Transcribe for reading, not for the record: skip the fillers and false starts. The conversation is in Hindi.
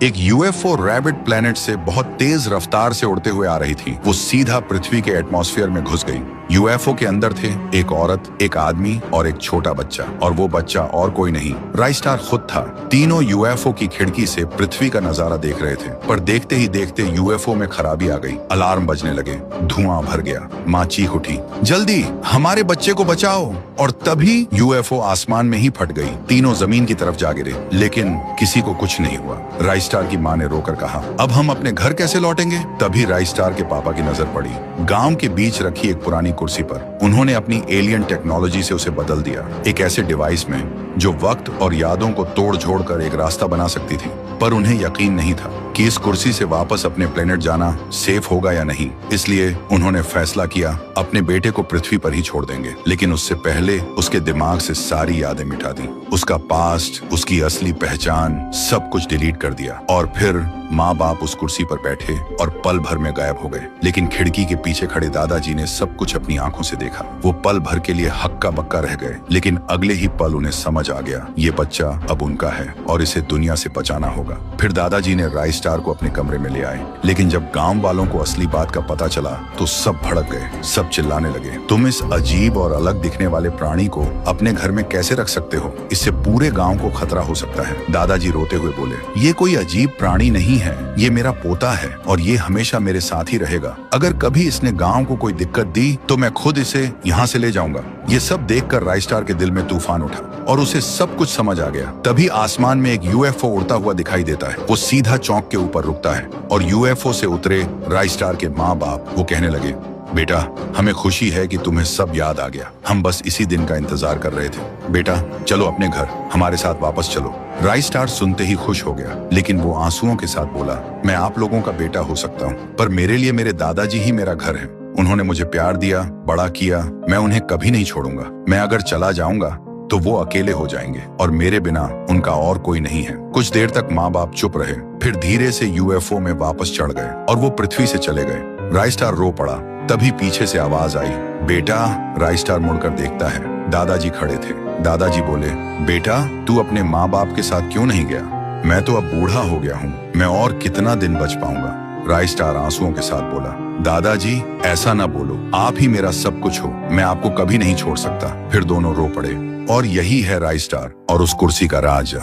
एक यूएफओ रैबिट प्लेनेट से बहुत तेज रफ्तार से उड़ते हुए आ रही थी। वो सीधा पृथ्वी के एटमॉस्फेयर में घुस गई। यूएफओ के अंदर थे एक औरत, एक आदमी और एक छोटा बच्चा, और वो बच्चा और कोई नहीं, राइस्टार खुद था। तीनों यूएफओ की खिड़की से पृथ्वी का नजारा देख रहे थे, पर देखते ही देखते यूएफओ में खराबी आ गई। अलार्म बजने लगे, धुआं भर गया। माँ चीख उठी, जल्दी हमारे बच्चे को बचाओ। और तभी यूएफओ आसमान में ही फट गई। तीनों जमीन की तरफ जा गिरे, लेकिन किसी को कुछ नहीं हुआ। राइस्टार की माँ ने रोकर कहा, अब हम अपने घर कैसे लौटेंगे? तभी राइस्टार के पापा की नजर पड़ी गांव के बीच रखी एक पुरानी कुर्सी पर। उन्होंने अपनी एलियन टेक्नोलॉजी से उसे बदल दिया, एक ऐसे डिवाइस में जो वक्त और यादों को तोड़ झोड़ कर एक रास्ता बना सकती थी। पर उन्हें यकीन नहीं था कि इस कुर्सी से वापस अपने प्लेनेट जाना सेफ होगा या नहीं। इसलिए उन्होंने फैसला किया अपने बेटे को पृथ्वी पर ही छोड़ देंगे, लेकिन उससे पहले उसके दिमाग से सारी यादें मिटा दी। उसका पास्ट, उसकी असली पहचान, सब कुछ डिलीट कर दिया। और फिर माँ बाप उस कुर्सी पर बैठे और पल भर में गायब हो गए। लेकिन खिड़की के पीछे खड़े दादाजी ने सब कुछ अपनी आंखों से देखा। वो पल भर के लिए हक्का बक्का रह गए, लेकिन अगले ही पल उन्हें समझ आ गया, ये बच्चा अब उनका है और इसे दुनिया से बचाना होगा। फिर दादाजी ने राइस्टार को अपने कमरे में ले आए, लेकिन जब गांव वालों को असली बात का पता चला तो सब भड़क गए। सब चिल्लाने लगे, तुम इस अजीब और अलग दिखने वाले प्राणी को अपने घर में कैसे रख सकते हो? इससे पूरे गांव को खतरा हो सकता है। दादाजी रोते हुए बोले, ये कोई अजीब प्राणी नहीं है, ये मेरा पोता है और ये हमेशा मेरे साथ ही रहेगा। अगर कभी इसने गांव को कोई दिक्कत दी तो मैं खुद इसे यहाँ से ले जाऊंगा। ये सब देखकर राइस्टार के दिल में तूफान उठा और उसे सब कुछ समझ आ गया। तभी आसमान में एक यूएफओ उड़ता हुआ दिखाई देता है। वो सीधा चौक के ऊपर रुकता है और यूएफओ से उतरे राइस्टार के माँ बाप वो कहने लगे, बेटा हमें खुशी है कि तुम्हें सब याद आ गया। हम बस इसी दिन का इंतजार कर रहे थे। बेटा चलो अपने घर, हमारे साथ वापस चलो। राइस्टार सुनते ही खुश हो गया, लेकिन वो आंसुओं के साथ बोला, मैं आप लोगों का बेटा हो सकता हूँ, पर मेरे लिए मेरे दादाजी ही मेरा घर है। उन्होंने मुझे प्यार दिया, बड़ा किया, मैं उन्हें कभी नहीं छोड़ूंगा। मैं अगर चला जाऊंगा तो वो अकेले हो जाएंगे और मेरे बिना उनका और कोई नहीं है। कुछ देर तक माँ बाप चुप रहे, फिर धीरे से यूएफओ में वापस चढ़ गए और वो पृथ्वी से चले गए। राइस्टार रो पड़ा। तभी पीछे से आवाज आई, बेटा। राइस्टार मुड़कर देखता है, दादाजी खड़े थे। दादाजी बोले, बेटा तू अपने माँ बाप के साथ क्यों नहीं गया? मैं तो अब बूढ़ा हो गया हूँ, मैं और कितना दिन बच पाऊंगा? राइस्टार आंसुओं के साथ बोला, दादाजी ऐसा ना बोलो, आप ही मेरा सब कुछ हो, मैं आपको कभी नहीं छोड़ सकता। फिर दोनों रो पड़े और यही है राइस्टार और उस कुर्सी का राज।